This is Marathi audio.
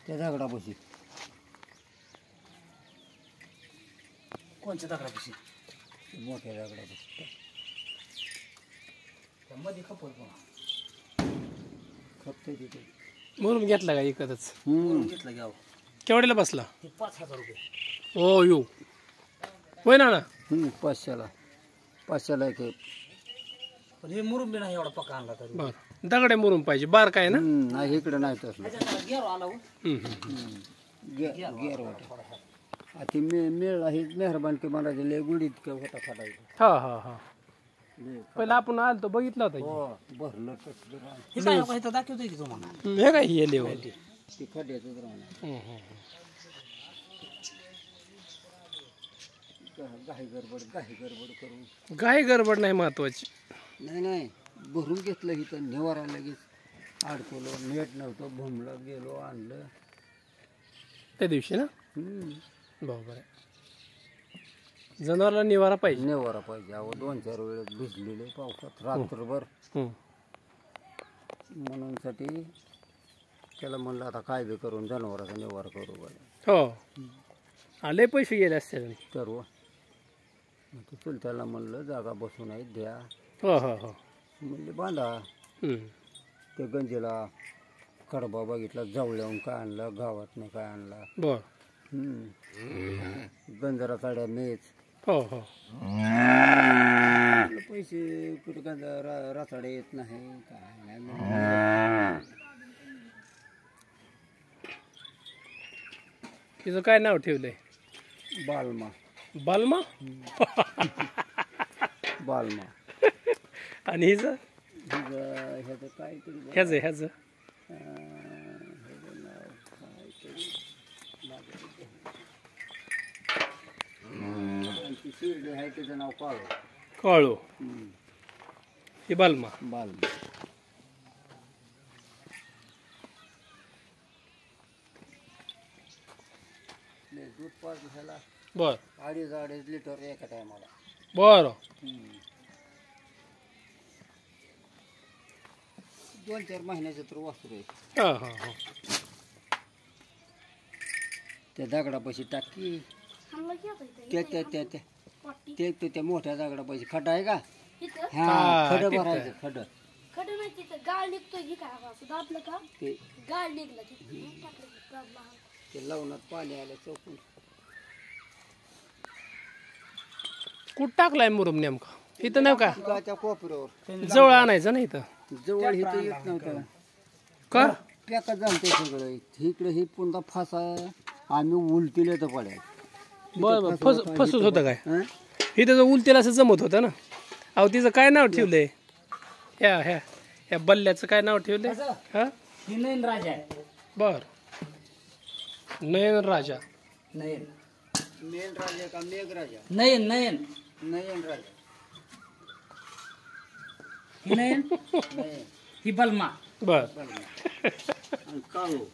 त्या दगडापाशी. कोणच्या दगडापाशी? मोठ्या दगडापाशी मध्ये खपत खपते तिथे. म्हणून घेतला का एकच? घेतलं घ्यावं. केवढ्याला बसला? ते 5,000 रुपये. ओ यो होय ना ना. 500ला एक. पण हे मुरुम बी नाही एवढा पक्का आणला तरी. बर दगडे मुरुम पाहिजे बार काय ना. नाही इकडे नाही तसलं. गेरो आला हो. गेर होता ती मेळ ही मेहरबान की मला लय गुडीत होता खडायचा. हा हा हा पहिला आपण आलतो बघितला होता की. भरलं कसलं हे काय लोक इथं दाखवतोय की तुम्हाला? हे काय हे लेव ते खड्याचंच राहणार. गाही गडबड करून. गाय गडबड नाही महत्वाची. नाही भरून घेतलं इथं निवारा लगेच अडकवलं. नेट नव्हतं भुमलं गेलो आणलं त्या दिवशी ना. बरोबर आहे. जनावराला निवारा पाहिजे. निवारा पाहिजे. अहो 2-4 वेळेस भिजलेले पावसात रात्रभर. म्हणून साठी त्याला म्हणलं आता काय बी करून जनावराचा निवारा करू बरं. हो आले पैसे गेले असते सर्व. ते चुलत्याला म्हणलं जागा बसून आहे द्या. हो हो हो म्हणले बांधा. ते गंजीला कडबा बघितला जवळून काय आणला गावातनं काय आणला. बर गंजरा साड्या मेच. हो हो पैसे कुठं गंजा रासाड्या येत नाही काय नाही. तिचं काय नाव ठेवलंय? बालमा. बालमा. बालमा. आणि हिचं ह्याचं काहीतरी ह्याचं शिर्डी आहे त्याचं नाव काळू. काळू. ही बालमा. बालमा. दूध पाच घ्यायला बर 2.5 लिटर एका टायमाला. बर 2-4 महिन्याचं तर वासरू आहे. हा हा हा त्या दगडापाशी टाकी. त्या मोठ्या दगडापाशी खड्डा आहे का? हा खडं भरायचं. खडं गाळ निघतोय की काय आपलं का ते गाळ निघलं ते लवणात पाणी आलं चौकून. कुठं टाकलाय मुरुम नेमका? इथं नाही का? त्या कोपऱ्यावर जवळ आणायचं ना इथं. जवळ इथं येत नव्हतं का? पॅकच झालं ते सगळं. इकडे ही पुन्हा फासा आम्ही उलटीले तर पडाय. बर बर फसत होतं काय? इथं जर उलटीला असं जमत होतं ना. अहो तिचं काय नाव ठेवलंय? ह्या बल्ल्याचं काय नाव ठेवलंय? हा नयन राजा आहे. बर नयन राजा. नयन मेन राजा का मेघ राजा? नयन नयन नयन राजा. ही नयन नयन ही बलमा. बर आणि काळू.